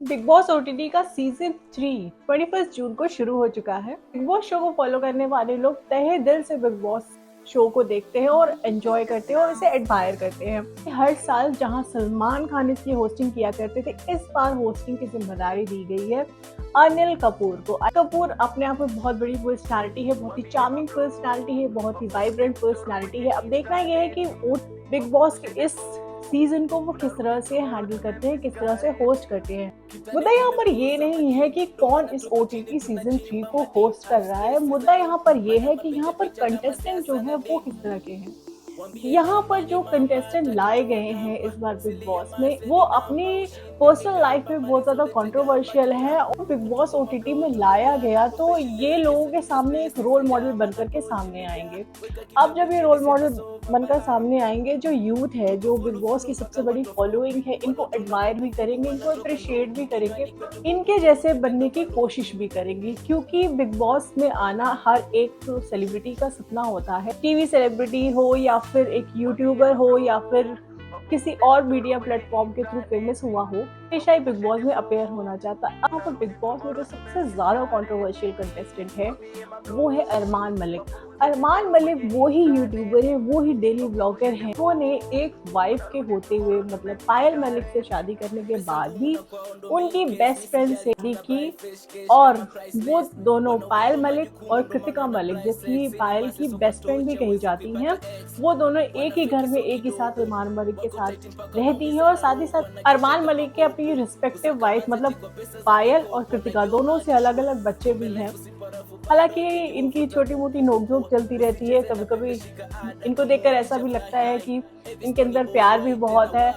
Big boss OTT का season 3 21 जून को शुरू हो चुका है। बिग बॉस शो को फॉलो करने वाले लोग तहे दिल से बिग बॉस शो को देखते हैं और एंजॉय करते हैं और इसे एडमायर करते हैं। हर साल जहां सलमान खान इसकी होस्टिंग किया करते थे, इस बार होस्टिंग की जिम्मेदारी दी गई है अनिल कपूर को। अनिल कपूर अपने आप में बहुत बड़ी पर्सनालिटी है, बहुत ही चार्मिंग पर्सनालिटी है, बहुत ही वाइब्रेंट पर्सनालिटी है। अब देखना यह है कि बिग बॉस के इस सीजन को वो किस तरह से हैंडल करते हैं, किस तरह से होस्ट करते हैं। मुद्दा यहाँ पर ये नहीं है कि कौन इस ओटीटी सीजन 3 को होस्ट कर रहा है। मुद्दा यहाँ पर ये है कि यहाँ पर कंटेस्टेंट जो है वो किस तरह के हैं। यहाँ पर जो कंटेस्टेंट लाए गए हैं इस बार बिग बॉस में, वो अपनी पर्सनल लाइफ में बहुत ज्यादा कंट्रोवर्शियल है और बिग बॉस ओटीटी में लाया गया तो ये लोगों के सामने एक रोल मॉडल बनकर के सामने आएंगे। अब जब ये रोल मॉडल बनकर सामने आएंगे, जो यूथ है, जो बिग बॉस की सबसे बड़ी फॉलोइंग है, इनको एडमायर भी करेंगे, इनको अप्रिशिएट भी करेंगे, इनके जैसे बनने की कोशिश भी करेंगे। क्योंकि बिग बॉस में आना हर एक सेलिब्रिटी का सपना होता है। टीवी सेलिब्रिटी हो या फिर एक यूट्यूबर हो या फिर किसी और मीडिया प्लेटफॉर्म के थ्रू फेमस हुआ हो, हमेशा ही बिग बॉस में अपेयर होना चाहता है। यहाँ पर बिग बॉस में जो सबसे ज्यादा कंट्रोवर्शियल कंटेस्टेंट है वो है अरमान मलिक। अरमान मलिक वो ही यूट्यूबर है, वो ही डेली ब्लॉगर है। उन्होंने एक वाइफ के होते हुए, मतलब पायल मलिक से शादी करने के बाद भी उनकी बेस्ट फ्रेंड से शादी की और वो दोनों, पायल मलिक और कृतिका मलिक, जिसकी पायल की बेस्ट फ्रेंड भी कही जाती हैं, वो दोनों एक ही घर में एक ही साथ अरमान मलिक के साथ रहती हैं। और साथ ही साथ अरमान मलिक के अपनी रिस्पेक्टिव वाइफ, मतलब पायल और कृतिका, दोनों से अलग अलग बच्चे भी हैं। हालांकि इनकी छोटी मोटी नोकझोंक चलती रहती है, कभी कभी इनको देखकर ऐसा भी लगता है कि इनके अंदर प्यार भी बहुत है,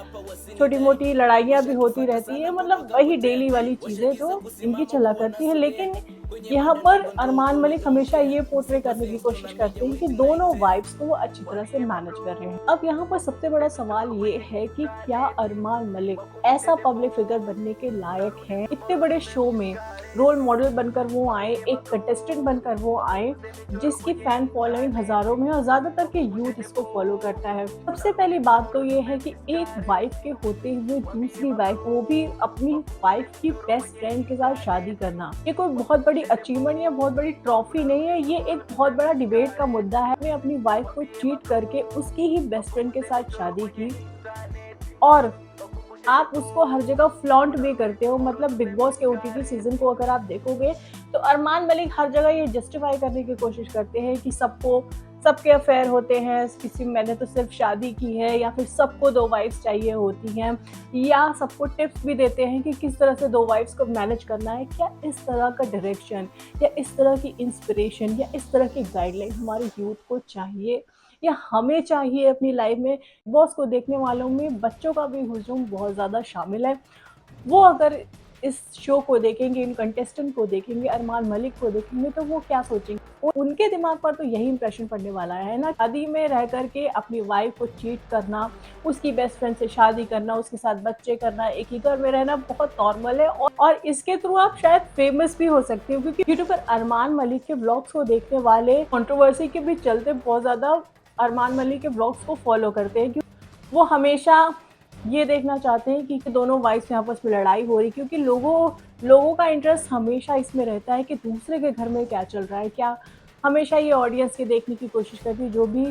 छोटी मोटी लड़ाइयाँ भी होती रहती है, मतलब वही डेली वाली चीजें जो इनकी चला करती है। लेकिन यहाँ पर अरमान मलिक हमेशा ये पोर्ट्रे करने की कोशिश करते हैं कि दोनों वाइफ्स को वो अच्छी तरह से मैनेज कर रहे हैं। अब यहाँ पर सबसे बड़ा सवाल ये है कि क्या अरमान मलिक ऐसा पब्लिक फिगर बनने के लायक है। इतने बड़े शो में रोल मॉडल बनकर वो आए, एक कंटेस्टेंट बनकर वो आए, जिसकी फैन फॉलोइंग हजारों में और ज्यादातर के यूथ इसको फॉलो करता है। सबसे पहली बात तो ये है कि एक वाइफ के होते हुए दूसरी वाइफ, वो भी अपनी वाइफ की बेस्ट फ्रेंड के साथ शादी करना, ये कोई बहुत बड़ी अचीवमेंट या बहुत बड़ी ट्रॉफी नहीं है, ये एक बहुत बड़ा डिबेट का मुद्दा है। मैं अपनी वाइफ को चीट करके उसकी ही बेस्ट फ्रेंड के साथ शादी की और आप उसको हर जगह फ्लॉन्ट भी करते हो। मतलब बिग बॉस के ओटीटी सीजन को अगर आप देखोगे तो अरमान मलिक हर जगह ये जस्टिफाई करने की कोशिश करते हैं कि सबके अफेयर होते हैं, किसी मैंने तो सिर्फ शादी की है, या फिर सबको 2 वाइफ्स चाहिए होती हैं, या सबको टिप्स भी देते हैं कि किस तरह से 2 वाइफ्स को मैनेज करना है। क्या इस तरह का डायरेक्शन या इस तरह की इंस्पिरेशन या इस तरह की गाइडलाइन हमारे यूथ को चाहिए या हमें चाहिए अपनी लाइफ में। बॉस को देखने वालों में बच्चों का भी हुजूम बहुत ज़्यादा शामिल है। वो अगर इस शो को देखेंगे, इन कंटेस्टेंट को देखेंगे, अरमान मलिक को देखेंगे, तो वो क्या सोचेंगे। उनके दिमाग पर तो यही इंप्रेशन पड़ने वाला है ना, शादी में रह करके अपनी वाइफ को चीट करना, उसकी बेस्ट फ्रेंड से शादी करना, उसके साथ बच्चे करना, एक ही घर में रहना बहुत नॉर्मल है। और इसके थ्रू आप शायद फेमस भी हो सकते हो, क्योंकि यूट्यूबर अरमान मलिक के ब्लॉग्स को देखने वाले कंट्रोवर्सी के भी चलते बहुत ज़्यादा अरमान मलिक के ब्लॉग्स को फॉलो करते हैं। क्योंकि वो हमेशा ये देखना चाहते हैं कि दोनों वाइफ्स में आपस में लड़ाई हो रही, क्योंकि लोगों का इंटरेस्ट हमेशा इसमें रहता है कि दूसरे के घर में क्या चल रहा है। क्या हमेशा ये ऑडियंस के देखने की कोशिश करती है, जो भी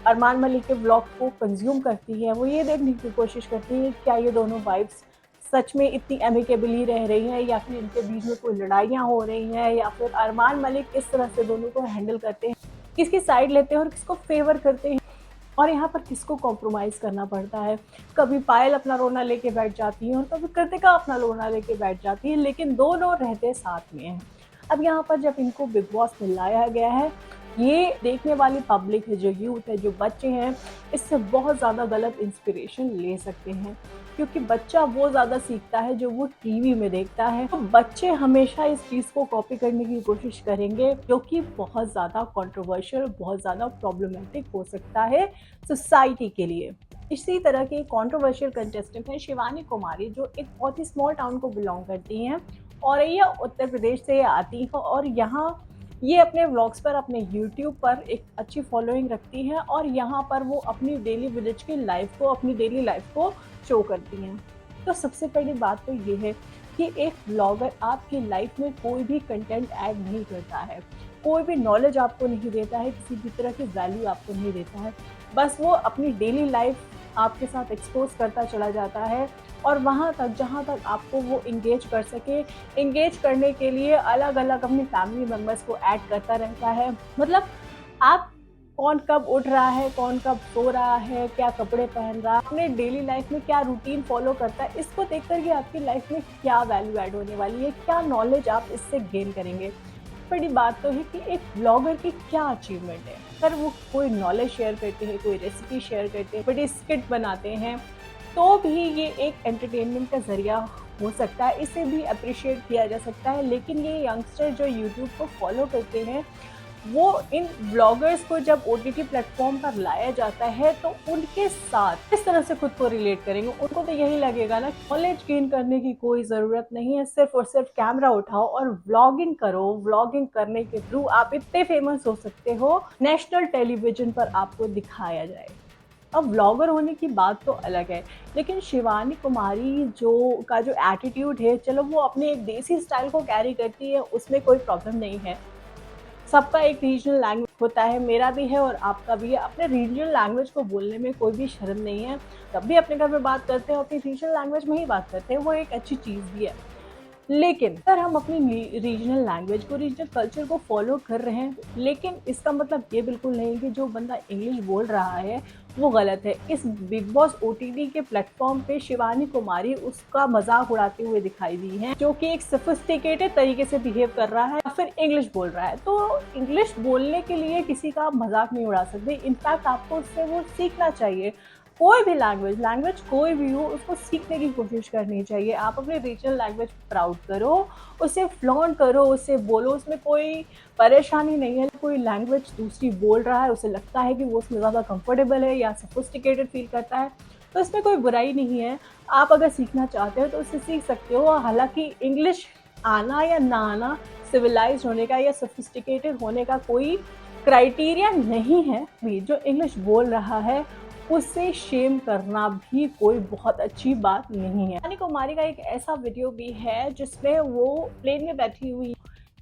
अरमान मलिक के ब्लॉग को कंज्यूम करती है, वो ये देखने की कोशिश करती है क्या ये दोनों वाइफ्स सच में इतनी एमिकेबली रह रही हैं, या फिर इनके बीच में कोई लड़ाइयाँ हो रही हैं, या फिर अरमान मलिक किस तरह से दोनों को हैंडल करते हैं, किसकी साइड लेते हैं और किसको फेवर करते हैं, और यहाँ पर किसको कॉम्प्रोमाइज़ करना पड़ता है। कभी पायल अपना रोना लेके बैठ जाती है और कभी कृतिका अपना रोना लेके बैठ जाती है, लेकिन दोनों रहते साथ में हैं। अब यहाँ पर जब इनको बिग बॉस में लाया गया है, ये देखने वाली पब्लिक है, जो यूथ है, जो बच्चे हैं, इससे बहुत ज़्यादा गलत इंस्पिरेशन ले सकते हैं। क्योंकि बच्चा वो ज़्यादा सीखता है जो वो टीवी में देखता है, तो बच्चे हमेशा इस चीज़ को कॉपी करने की कोशिश करेंगे, जो कि बहुत ज़्यादा कंट्रोवर्शियल, बहुत ज़्यादा प्रॉब्लमेटिक हो सकता है सोसाइटी के लिए। इसी तरह की कंट्रोवर्शियल कंटेस्टेंट है शिवानी कुमारी, जो एक बहुत ही स्मॉल टाउन को बिलोंग करती हैं और ये उत्तर प्रदेश से आती है, और यहाँ ये अपने व्लॉग्स पर, अपने यूट्यूब पर एक अच्छी फॉलोइंग रखती हैं और यहाँ पर वो अपनी डेली विलेज की लाइफ को, अपनी डेली लाइफ को शो करती हैं। तो सबसे पहली बात तो ये है कि एक ब्लॉगर आपकी लाइफ में कोई भी कंटेंट ऐड नहीं करता है, कोई भी नॉलेज आपको नहीं देता है, किसी भी तरह की वैल्यू आपको नहीं देता है। बस वो अपनी डेली लाइफ आपके साथ एक्सपोज करता चला जाता है और वहाँ तक जहाँ तक आपको वो इंगेज कर सके, इंगेज करने के लिए अलग अलग अपनी फैमिली मेम्बर्स को ऐड करता रहता है। मतलब आप कौन कब उठ रहा है, कौन कब सो रहा है, क्या कपड़े पहन रहा है, अपने डेली लाइफ में क्या रूटीन फॉलो करता है, इसको देख कर के आपकी लाइफ में क्या वैल्यू ऐड होने वाली है, क्या नॉलेज आप इससे गेन करेंगे। बड़ी बात तो है कि एक ब्लॉगर की क्या अचीवमेंट है। अगर वो कोई नॉलेज शेयर करते हैं, कोई रेसिपी शेयर करते हैं, बड़ी स्किट बनाते हैं, तो भी ये एक एंटरटेनमेंट का जरिया हो सकता है, इसे भी अप्रिशिएट किया जा सकता है। लेकिन ये यंगस्टर जो यूट्यूब को फॉलो करते हैं, वो इन ब्लॉगर्स को जब ओटीटी प्लेटफॉर्म पर लाया जाता है तो उनके साथ इस तरह से खुद को रिलेट करेंगे। उनको तो यही लगेगा ना, नॉलेज गेन करने की कोई ज़रूरत नहीं है, सिर्फ और सिर्फ कैमरा उठाओ और व्लॉगिंग करो। व्लॉगिंग करने के थ्रू आप इतने फेमस हो सकते हो, नेशनल टेलीविजन पर आपको दिखाया जाए। अब व्लॉगर होने की बात तो अलग है, लेकिन शिवानी कुमारी जो एटीट्यूड है, चलो वो अपने एक देसी स्टाइल को कैरी करती है, उसमें कोई प्रॉब्लम नहीं है। सबका एक रीजनल लैंग्वेज होता है, मेरा भी है और आपका भी है। अपने रीजनल लैंग्वेज को बोलने में कोई भी शर्म नहीं है। जब भी अपने घर में बात करते हैं अपनी रीजनल लैंग्वेज में ही बात करते हैं, वो एक अच्छी चीज़ भी है। लेकिन अगर हम अपनी रीजनल लैंग्वेज को, रीजनल कल्चर को फॉलो कर रहे हैं, लेकिन इसका मतलब ये बिल्कुल नहीं कि जो बंदा इंग्लिश बोल रहा है वो गलत है। इस बिग बॉस ओटीटी के प्लेटफॉर्म पे शिवानी कुमारी उसका मजाक उड़ाते हुए दिखाई दी है, जो कि एक सोफिस्टिकेटेड तरीके से बिहेव कर रहा है या फिर इंग्लिश बोल रहा है। तो इंग्लिश बोलने के लिए किसी का आप मजाक नहीं उड़ा सकते। इनफैक्ट आपको उससे वो सीखना चाहिए। कोई भी लैंग्वेज कोई भी हो, उसको सीखने की कोशिश करनी चाहिए। आप अपने रीजनल लैंग्वेज प्राउड करो, उसे फ्लॉन्ट करो, उसे बोलो, उसमें कोई परेशानी नहीं है। कोई लैंग्वेज दूसरी बोल रहा है, उसे लगता है कि वो उसमें ज़्यादा कंफर्टेबल है या सोफिस्टिकेटेड फील करता है, तो इसमें कोई बुराई नहीं है। आप अगर सीखना चाहते हो तो उससे सीख सकते हो। हालांकि इंग्लिश आना या ना आना सिविलाइज्ड होने का या सोफिस्टिकेटेड होने का कोई क्राइटेरिया नहीं है। भी जो इंग्लिश बोल रहा है उससे शेम करना भी कोई बहुत अच्छी बात नहीं है। शिवानी कुमारी का एक ऐसा वीडियो भी है जिसमें वो प्लेन में बैठी हुई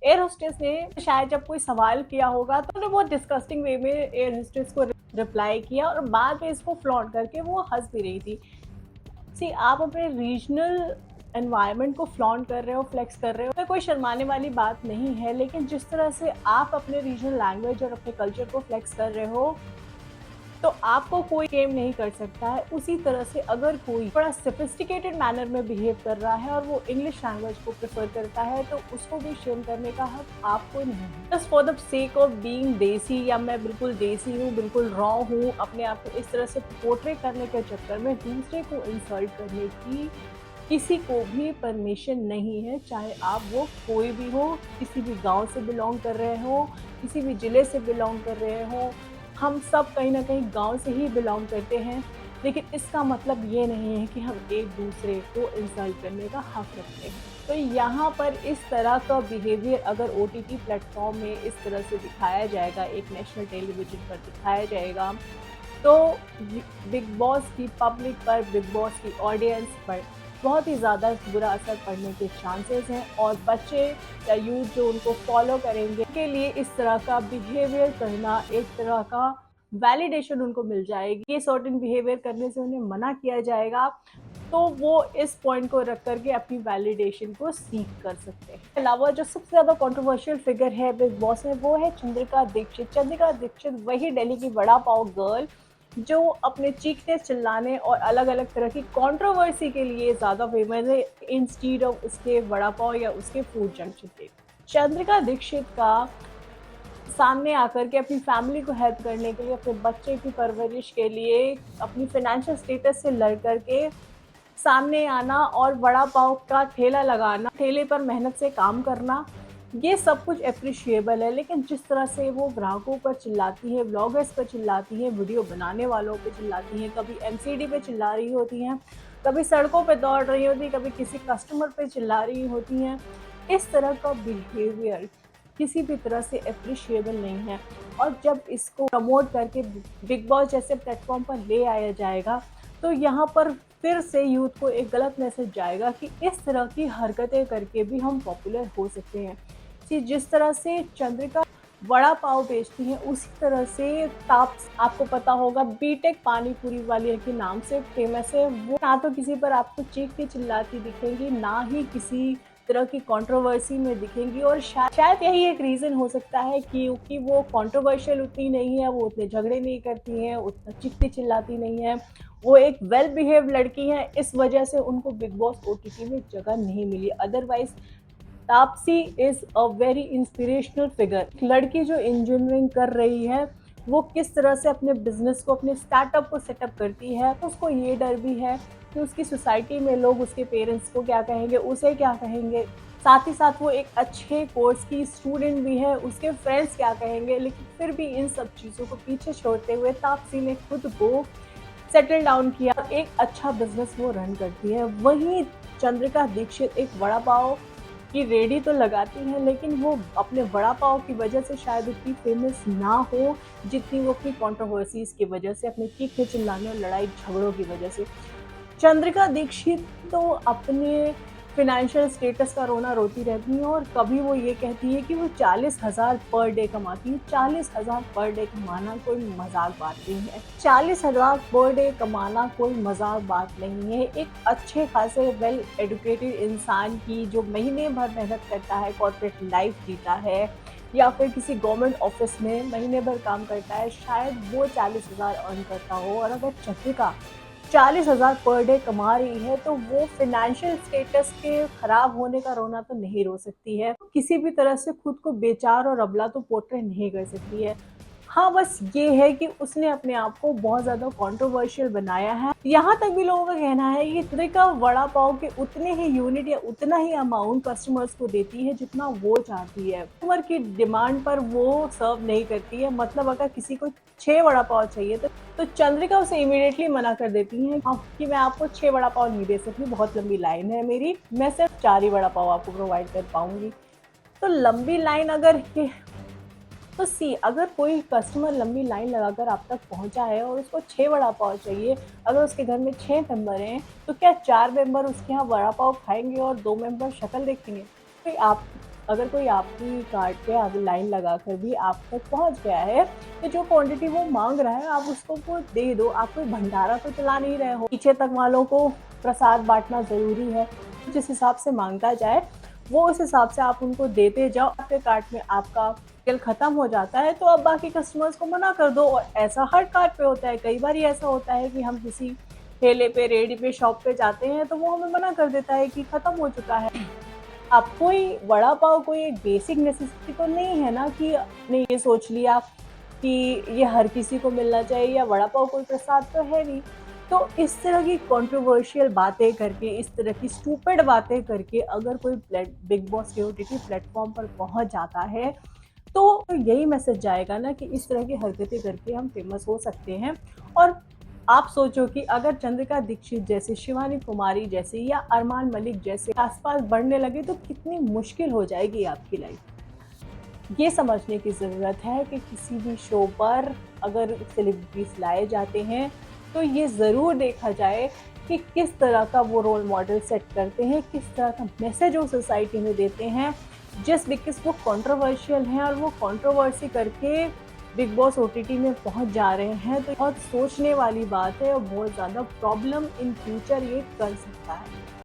एयर होस्टेस ने शायद जब कोई सवाल किया होगा तो उन्होंने बहुत डिस्कस्टिंग वे में एयर होस्टेस को रिप्लाई किया और बाद में इसको फ्लॉन्ट करके वो हंस भी रही थी। सी, आप अपने रीजनल एनवायरनमेंट को फ्लॉन्ट कर रहे हो, फ्लेक्स कर रहे हो, तो कोई शर्माने वाली बात नहीं है। लेकिन जिस तरह से आप अपने रीजनल लैंग्वेज और अपने कल्चर को फ्लेक्स कर रहे हो, तो आपको कोई शेम नहीं कर सकता है। उसी तरह से अगर कोई बड़ा सोफिस्टिकेटेड मैनर में बिहेव कर रहा है और वो इंग्लिश लैंग्वेज को प्रेफर करता है, तो उसको भी शेम करने का हक आपको नहीं है। Just for the sake of being देसी, या मैं बिल्कुल देसी हूँ, बिल्कुल रॉ हूँ, अपने आप को इस तरह से पोर्ट्रे करने के चक्कर में दूसरे को इंसल्ट करने की किसी को भी परमिशन नहीं है। चाहे आप वो कोई भी हो, किसी भी गांव से बिलोंग कर रहे हो, किसी भी ज़िले से बिलोंग कर रहे हो, हम सब कहीं ना कहीं गांव से ही बिलोंग करते हैं। लेकिन इसका मतलब ये नहीं है कि हम एक दूसरे को इंसल्ट करने का हक रखते हैं। तो यहाँ पर इस तरह का बिहेवियर अगर ओटीटी प्लेटफॉर्म में इस तरह से दिखाया जाएगा, एक नेशनल टेलीविजन पर दिखाया जाएगा, तो बिग बॉस की पब्लिक पर, बिग बॉस की ऑडियंस पर बहुत ही ज़्यादा बुरा असर पड़ने के चांसेस हैं। और बच्चे या यूथ जो उनको फॉलो करेंगे के लिए इस तरह का बिहेवियर करना एक तरह का वैलिडेशन उनको मिल जाएगी। ये सर्टेन बिहेवियर करने से उन्हें मना किया जाएगा, तो वो इस पॉइंट को रख करके अपनी वैलिडेशन को सीख कर सकते हैं। इसके अलावा जो सबसे ज़्यादा कंट्रोवर्शियल फिगर है बिग बॉस में, वो है चंद्रिका दीक्षित। चंद्रिका दीक्षित वही दिल्ली की वड़ा पाव गर्ल जो अपने चीखने, चिल्लाने और अलग अलग तरह की कंट्रोवर्सी के लिए ज़्यादा फेमस है, इंस्टीड ऑफ उसके वड़ा पाव या उसके फूड जंक्शन पे। चंद्रिका दीक्षित का सामने आकर के अपनी फैमिली को हेल्प करने के लिए, अपने बच्चे की परवरिश के लिए, अपनी फाइनेंशियल स्टेटस से लड़ करके सामने आना और वड़ा पाव का ठेला लगाना, ठेले पर मेहनत से काम करना, ये सब कुछ अप्रिशिएबल है। लेकिन जिस तरह से वो ग्राहकों पर चिल्लाती है, ब्लॉगर्स पर चिल्लाती है, वीडियो बनाने वालों पर चिल्लाती हैं, कभी एमसीडी पे चिल्ला रही होती हैं, कभी सड़कों पे दौड़ रही होती, कभी किसी कस्टमर पे चिल्ला रही होती हैं, इस तरह का बिहेवियर किसी भी तरह से अप्रिशिएबल नहीं है। और जब इसको प्रमोट करके बिग बॉस जैसे प्लेटफॉर्म पर ले आया जाएगा, तो यहाँ पर फिर से यूथ को एक गलत मैसेज जाएगा कि इस तरह की हरकतें करके भी हम पॉपुलर हो सकते हैं। कि जिस तरह से चंद्रिका वड़ा पाव बेचती हैं, उसी तरह से ताप्स, आपको पता होगा, बीटेक पानी पूरी वाली के नाम से फेमस है। वो ना तो किसी पर आपको चीखती चिल्लाती दिखेंगी, ना ही किसी तरह की कंट्रोवर्सी में दिखेंगी। और शायद यही एक रीज़न हो सकता है कि क्योंकि वो कंट्रोवर्शियल उतनी नहीं है, वो उतने झगड़े नहीं करती हैं, उतना चीखती चिल्लाती नहीं है, वो एक वेल बिहेव लड़की हैं, इस वजह से उनको बिग बॉस ओटीटी में जगह नहीं मिली। Otherwise Taapsee is a very inspirational figure. लड़की जो इंजीनियरिंग कर रही है, वो किस तरह से अपने बिजनेस को, अपने स्टार्टअप को सेटअप करती है, तो उसको ये डर भी है कि उसकी सोसाइटी में लोग उसके पेरेंट्स को क्या कहेंगे, उसे क्या कहेंगे। साथ ही साथ वो एक अच्छे कोर्स की स्टूडेंट भी है, उसके फ्रेंड्स क्या कहेंगे। लेकिन फिर भी इन सब चीज़ों को पीछे छोड़ते हुए तापसी ने खुद को सेटल डाउन किया, एक अच्छा बिजनेस वो रन करती है। वहीं चंद्रिका दीक्षित एक वड़ा पाव की रेडी तो लगाती हैं, लेकिन वो अपने वड़ा पाव की वजह से शायद उतनी फेमस ना हो जितनी वो अपनी कंट्रोवर्सीज की वजह से, अपने चीखे चिल्लाने और लड़ाई झगड़ों की वजह से। चंद्रिका दीक्षित तो अपने फाइनेंशियल स्टेटस का रोना रोती रहती हैं, और कभी वो ये कहती है कि वो 40,000 पर डे कमाती है। 40,000 पर डे कमाना कोई मजाक बात नहीं है। 40,000 पर डे कमाना कोई मजाक बात नहीं है। एक अच्छे खासे वेल एजुकेटेड इंसान की, जो महीने भर मेहनत करता है, कॉर्पोरेट लाइफ जीता है, या फिर किसी गवर्नमेंट ऑफिस में महीने भर काम करता है, शायद वो 40,000 अर्न करता हो। और अगर चंद्रिका 40,000 पर डे कमा रही है, तो वो फाइनेंशियल स्टेटस के खराब होने का रोना तो नहीं रो सकती है। किसी भी तरह से खुद को बेचार और अबला तो पोर्ट्रे नहीं कर सकती है। हाँ, बस ये है कि उसने अपने आप को बहुत ज़्यादा कंट्रोवर्शियल बनाया है। यहाँ तक भी लोगों का कहना है कि चंद्रिका वड़ा पाव के उतने ही यूनिट या उतना ही अमाउंट कस्टमर्स को देती है जितना वो चाहती है। कस्टमर की डिमांड पर वो सर्व नहीं करती है। मतलब अगर किसी को 6 वड़ा पाव चाहिए तो चंद्रिका उसे इमीडिएटली मना कर देती है कि मैं आपको 6 वड़ा पाव नहीं दे सकती, बहुत लंबी लाइन है मेरी, मैं सिर्फ 4 ही वड़ा पाव आपको प्रोवाइड कर पाऊंगी। तो लंबी लाइन तो अगर कोई कस्टमर लंबी लाइन लगाकर आप तक पहुंचा है और उसको 6 वड़ा पाव चाहिए, अगर उसके घर में 6 मेंबर हैं, तो क्या 4 मेंबर उसके यहाँ वड़ा पाव खाएंगे और 2 मेंबर शक्ल देखेंगे? अगर कोई आपकी कार्ट पे लाइन लगाकर भी आप तक पहुंच गया है, तो जो क्वांटिटी वो मांग रहा है आप उसको वो दे दो। आप कोई भंडारा तो चला नहीं रहे हो। पीछे तक वालों को प्रसाद बांटना ज़रूरी है। जिस हिसाब से मांगा जाए, वो उस हिसाब से आप उनको देते जाओ। आपके कार्ट में आपका तेल खत्म हो जाता है, तो अब बाकी कस्टमर्स को मना कर दो। और ऐसा हर कार्ट पे होता है। कई बार ऐसा होता है कि हम किसी ठेले पे, रेडी पे, शॉप पे जाते हैं, तो वो हमें मना कर देता है कि खत्म हो चुका है। अब कोई वड़ा पाव कोई एक बेसिक नेसेसिटी तो नहीं है ना कि आपने ये सोच लिया कि ये हर किसी को मिलना चाहिए, या वड़ा पाव कोई प्रसाद तो है नहीं। तो इस तरह की कंट्रोवर्शियल बातें करके, इस तरह की स्टूपिड बातें करके अगर कोई बिग बॉस के ओटीटी प्लेटफॉर्म पर पहुंच जाता है, तो यही मैसेज जाएगा ना कि इस तरह की हरकतें करके हम फेमस हो सकते हैं। और आप सोचो कि अगर चंद्रिका दीक्षित जैसे, शिवानी कुमारी जैसे, या अरमान मलिक जैसे आसपास बढ़ने लगे, तो कितनी मुश्किल हो जाएगी आपकी लाइफ। ये समझने की ज़रूरत है कि किसी भी शो पर अगर सेलिब्रिटीज लाए जाते हैं, तो ये ज़रूर देखा जाए कि किस तरह का वो रोल मॉडल सेट करते हैं, किस तरह का मैसेज वो सोसाइटी में देते हैं। जस्ट बिकॉज वो कंट्रोवर्शियल हैं और वो कंट्रोवर्सी करके बिग बॉस ओटीटी में पहुंच जा रहे हैं, तो बहुत सोचने वाली बात है और बहुत ज़्यादा प्रॉब्लम इन फ्यूचर ये कर सकता है।